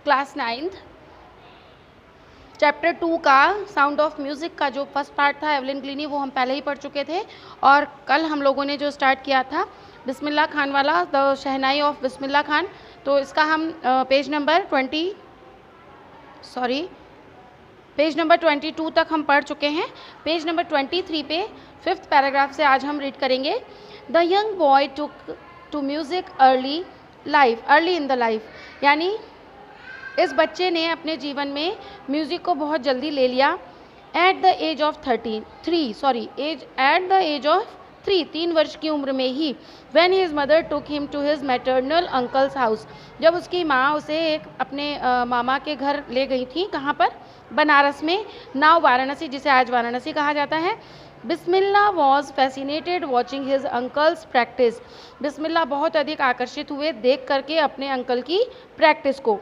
Class 9th chapter 2 का sound of music का जो फर्स्ट पार्ट था एवलिन ग्लीनी, वो हम पहले ही पढ़ चुके थे। और कल हम लोगों ने जो स्टार्ट किया था बिस्मिल्लाह खान वाला, the shehnai of Bismillah Khan, तो इसका हम पेज नंबर 22 तक हम पढ़ चुके हैं। पेज नंबर 23 पे 5th पैराग्राफ से आज हम रीड करेंगे। The young boy to music early in the life, यानी इस बच्चे ने अपने जीवन में म्यूज़िक को बहुत जल्दी ले लिया। एट द एज ऑफ 3 वर्ष की उम्र में ही, when his mother took him to his maternal uncle's house, जब उसकी माँ उसे अपने मामा के घर ले गई थी। कहाँ पर? बनारस में, नाउ वाराणसी, जिसे आज वाराणसी कहा जाता है। Bismillah was fascinated watching his uncle's practice, Bismillah बहुत अधिक आकर्षित हुए देख करके अपने अंकल की प्रैक्टिस को।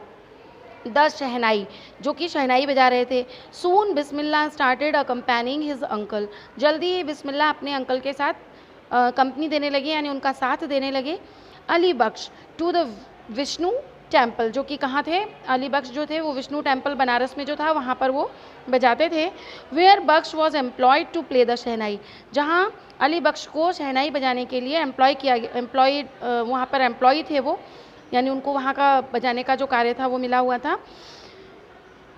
द शहनाई, जो कि शहनाई बजा रहे थे। सून बिस्मिल्लाह स्टार्टेड अकम्पैनिंग हिज अंकल, जल्दी ही बिस्मिल्लाह अपने अंकल के साथ कंपनी देने लगे, यानी उनका साथ देने लगे। अली बख्श टू द विष्णु टेम्पल, जो कि कहाँ थे? अली बख्श जो थे वो विष्णु टेम्पल बनारस में जो था वहाँ पर वो बजाते थे। Where Bakhsh was employed to play the shehnai, जहाँ अली बख्श को शहनाई बजाने के लिए वहाँ पर एम्प्लॉय थे वो, यानी उनको वहाँ का बजाने का जो कार्य था वो मिला हुआ था।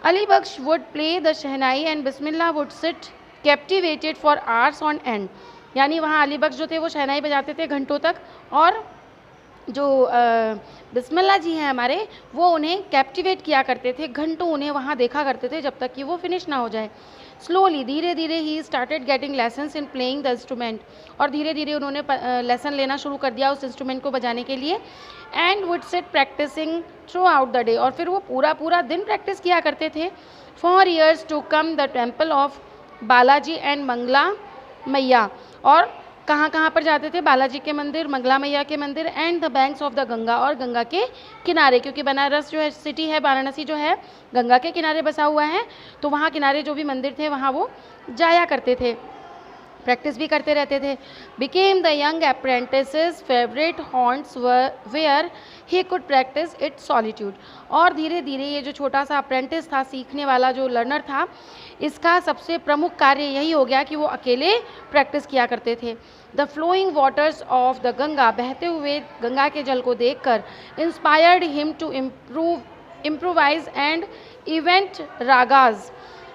Ali Bakhsh would play the shehnai and Bismillah would sit captivated for hours on end, यानी वहाँ अली बख्श जो थे वो शहनाई बजाते थे घंटों तक, और जो बिस्मिल्लाह जी हैं हमारे, वो उन्हें कैप्टिवेट किया करते थे, घंटों उन्हें वहाँ देखा करते थे जब तक कि वो फिनिश ना हो जाए। स्लोली, धीरे धीरे he started getting lessons in playing the instrument, और धीरे धीरे उन्होंने लेसन लेना शुरू कर दिया उस इंस्ट्रूमेंट को बजाने के लिए। And would sit practising throughout the day, और फिर वो पूरा दिन प्रैक्टिस किया करते थे। For years to come the temple of Balaji and Mangala Maiya, और कहाँ पर जाते थे? बालाजी के मंदिर, मंगला मैया के मंदिर, and the banks of the Ganga, और गंगा के किनारे, क्योंकि बनारस जो है सिटी है, वाराणसी जो है गंगा के किनारे बसा हुआ है, तो वहाँ किनारे जो भी मंदिर थे वहाँ वो जाया करते थे, प्रैक्टिस भी करते रहते थे। Became the young apprentice's favourite haunts where he could practise it solitude, और धीरे धीरे ये जो छोटा सा अप्रेंटिस था, सीखने वाला जो लर्नर था, इसका सबसे प्रमुख कार्य यही हो गया कि वो अकेले प्रैक्टिस किया करते थे। The flowing waters of the Ganga, बहते हुए गंगा के जल को देखकर, inspired him to improvise and invent ragas,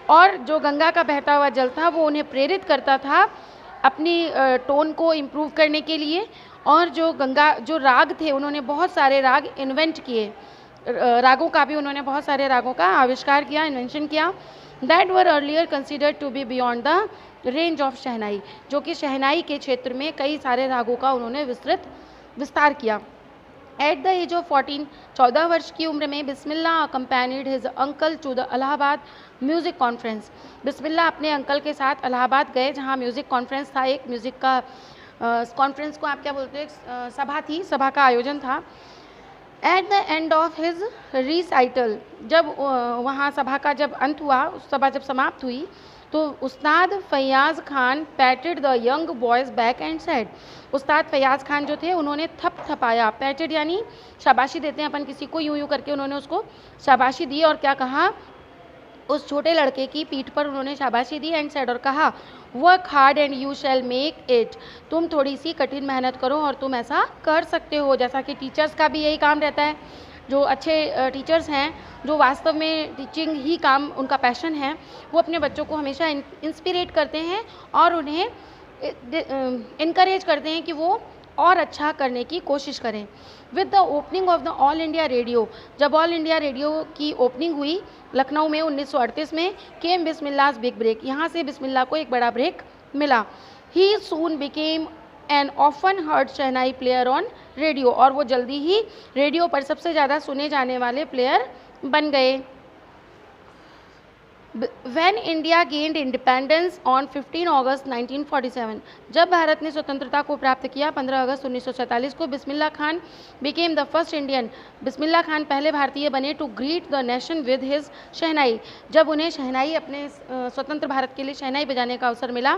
और जो गंगा का बहता हुआ जल था वो उन्हें प्रेरित करता था अपनी टोन को इम्प्रूव करने के लिए। और जो राग थे, उन्होंने बहुत सारे राग इन्वेंट किए, रागों का भी उन्होंने बहुत सारे रागों का आविष्कार किया, इन्वेंशन किया। That were earlier considered to be beyond the range of shehnai, जो कि शहनाई के क्षेत्र में कई सारे रागों का उन्होंने विस्तार किया। एट द एज ऑफ 14 वर्ष की उम्र में Bismillah accompanied his uncle to the Allahabad music conference, Bismillah अपने अंकल के साथ इलाहाबाद गए, जहाँ म्यूज़िक कॉन्फ्रेंस था, एक म्यूज़िक का कॉन्फ्रेंस को आप क्या बोलते हैं, सभा थी, सभा का आयोजन था। At the end of his recital, जब वहाँ सभा का जब अंत हुआ, सभा जब समाप्त हुई, तो Ustad Faiyaz Khan patted the young boy's back and said, Ustad Faiyaz Khan जो थे उन्होंने थपथपाया, पैटेड यानी शाबाशी देते हैं अपन किसी को, यूं करके उन्होंने उसको शाबाशी दी, और क्या कहा? उस छोटे लड़के की पीठ पर उन्होंने शाबाशी दी, एंड सेड, और कहा, work hard and you shall make it, तुम थोड़ी सी कठिन मेहनत करो और तुम ऐसा कर सकते हो। जैसा कि टीचर्स का भी यही काम रहता है, जो अच्छे टीचर्स हैं, जो वास्तव में टीचिंग ही काम उनका पैशन है, वो अपने बच्चों को हमेशा इंस्पिरेट करते हैं और उन्हें इनकरेज करते हैं कि वो और अच्छा करने की कोशिश करें। With the opening of the all India radio, जब ऑल इंडिया रेडियो की ओपनिंग हुई लखनऊ में 1938 में, केम बिस्मिल्लाह's बिग ब्रेक, यहाँ से बिस्मिल्लाह को एक बड़ा ब्रेक मिला। He soon became an often heard shehnai player on radio, और वो जल्दी ही रेडियो पर सबसे ज़्यादा सुने जाने वाले प्लेयर बन गए। When India gained independence on 15 अगस्त 1947, जब भारत ने स्वतंत्रता को प्राप्त किया 15 अगस्त 1947 को, Bismillah Khan became the first Indian, Bismillah Khan पहले भारतीय बने to greet the nation with his शहनाई, जब उन्हें शहनाई, अपने स्वतंत्र भारत के लिए शहनाई बजाने का अवसर मिला।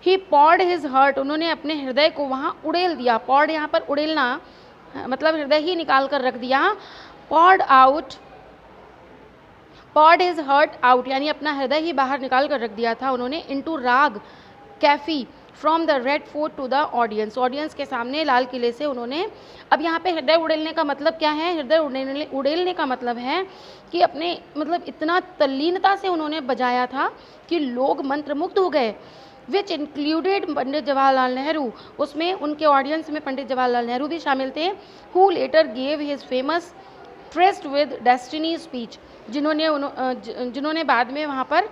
he poured his heart, उन्होंने अपने हृदय को वहाँ उड़ेल दिया, poured यहाँ पर उड़ेलना मतलब हृदय ही निकाल कर रख दिया। poured out poured his heart out, यानी अपना हृदय ही बाहर निकाल कर रख दिया था उन्होंने, into raga Kafi from the Red Fort to the audience, audience के सामने लाल किले से उन्होंने। अब यहाँ पे हृदय उड़ेलने का मतलब क्या है? हृदय उड़ेलने का मतलब है कि अपने मतलब इतना तल्लीनता से उन्होंने बजाया था कि लोग मंत्रमुग्ध हो गए। विच इंक्लूडेड पंडित जवाहरलाल नेहरू, उसमें उनके ऑडियंस में पंडित जवाहरलाल नेहरू भी शामिल थे। Who later gave his famous tryst with destiny speech, जिन्होंने बाद में वहाँ पर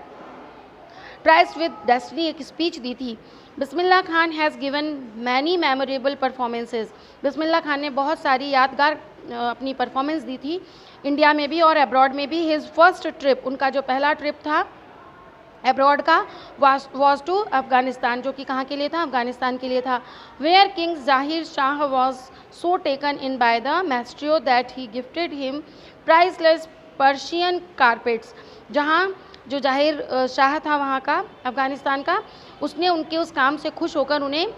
ट्राइस्ट विद डेस्टिनी एक स्पीच दी थी। Bismillah Khan has given many memorable performances, Bismillah Khan ने बहुत सारी यादगार अपनी परफॉर्मेंस दी थी, इंडिया में भी और अब्रॉड में भी। हिज फर्स्ट ट्रिप, उनका जो पहला ट्रिप था अब्रॉड का, वॉज टू अफगानिस्तान, जो कि कहाँ के लिए था? अफगानिस्तान के लिए था। Where king Zahir Shah was so taken in by the maestro that he gifted him priceless Persian carpets, जहाँ जो जाहिर शाह था वहाँ का, अफ़गानिस्तान का, उसने उनके उस काम से खुश होकर उन्हें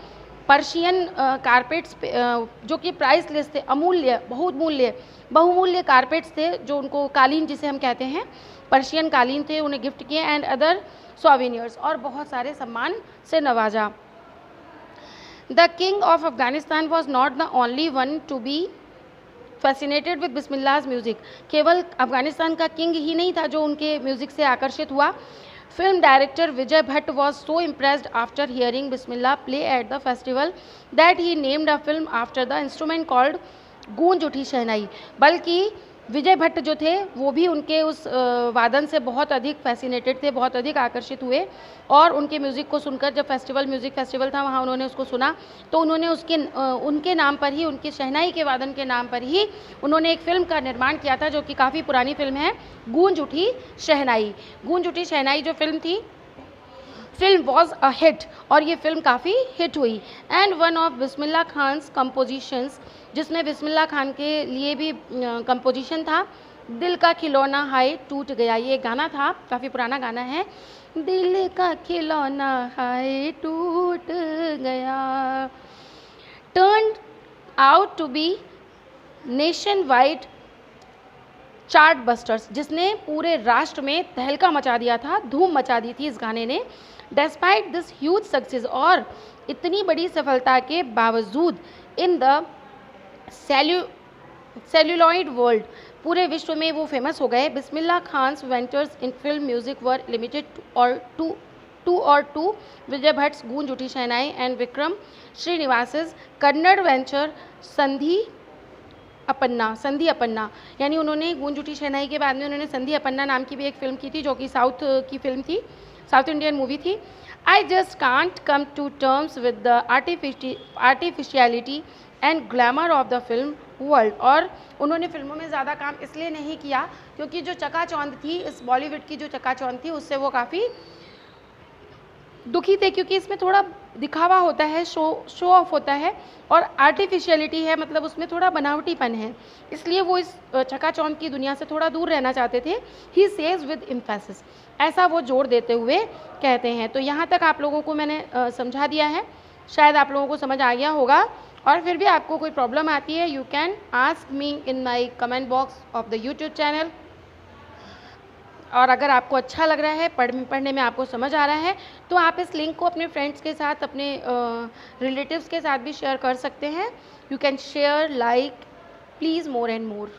पर्शियन कारपेट्स जो कि प्राइसलेस थे, अमूल्य, बहुमूल्य कारपेट्स थे, जो उनको कालीन जिसे हम कहते हैं, पर्शियन कालीन थे, उन्हें गिफ्ट किए। एंड अदर सोवेनियर्स, और बहुत सारे सम्मान से नवाजा। The king of Afghanistan was not the only one to be fascinated with Bismillah's music, केवल अफगानिस्तान का किंग ही नहीं था जो उनके म्यूज़िक से आकर्षित हुआ। Film director Vijay Bhatt was so impressed after hearing Bismillah play at the festival that he named a film after the instrument called गूंज उठी शहनाई, बल्कि विजय भट्ट जो थे वो भी उनके उस वादन से बहुत अधिक फैसिनेटेड थे, बहुत अधिक आकर्षित हुए, और उनके म्यूज़िक को सुनकर, जब म्यूज़िक फेस्टिवल था वहाँ उन्होंने उसको सुना, तो उन्होंने उनके नाम पर ही, उनके शहनाई के वादन के नाम पर ही उन्होंने एक फ़िल्म का निर्माण किया था, जो कि काफ़ी पुरानी फिल्म है, गूंज उठी शहनाई। गूंज उठी शहनाई जो फिल्म थी, फिल्म वॉज अ हिट, और ये फिल्म काफ़ी हिट हुई। And one of Bismillah Khan's compositions, जिसमें बिस्मिल्लाह खान के लिए भी कंपोजिशन था, दिल का खिलौना हाय टूट गया, ये गाना था, काफ़ी पुराना गाना है। दिल का खिलौना हाय टूट गया, turn out to be nationwide chart busters, जिसने पूरे राष्ट्र में तहलका मचा दिया था, धूम मचा दी थी इस गाने ने। डेस्पाइट दिस ह्यूज सक्सेस, और इतनी बड़ी सफलता के बावजूद, इन द सेल्यूलॉइड वर्ल्ड, पूरे विश्व में वो फेमस हो गए। Bismillah Khan's ventures in film music were limited to Vijay Bhatt's Goonj Uthi Shehnai and Vikram Srinivas's Kannada venture Sanadi Appanna, यानी उन्होंने गूंज उठी शहनाई के बाद में उन्होंने संधि अपन्ना नाम की भी एक फिल्म की थी, जो कि साउथ की फिल्म थी, साउथ इंडियन मूवी थी। I just can't come to terms with the artificiality and glamour of the film world, और उन्होंने फिल्मों में ज़्यादा काम इसलिए नहीं किया क्योंकि जो चकाचौंध थी, इस बॉलीवुड की जो चकाचौंध थी, उससे वो काफ़ी दुखी थे, क्योंकि इसमें थोड़ा दिखावा होता है, शो ऑफ होता है, और आर्टिफिशियलिटी है, मतलब उसमें थोड़ा बनावटीपन है, इसलिए वो इस चकाचौंध की दुनिया से थोड़ा दूर रहना चाहते थे। ही सेज विद एम्फेसिस, ऐसा वो जोर देते हुए कहते हैं। तो यहाँ तक आप लोगों को मैंने समझा दिया है, शायद आप लोगों को समझ आ गया होगा, और फिर भी आपको कोई प्रॉब्लम आती है, you can ask me in my comment box of the YouTube channel. और अगर आपको अच्छा लग रहा है, पढ़ने में आपको समझ आ रहा है, तो आप इस लिंक को अपने फ्रेंड्स के साथ, अपने रिलेटिव्स के साथ भी शेयर कर सकते हैं। You can share, like, please, more and more.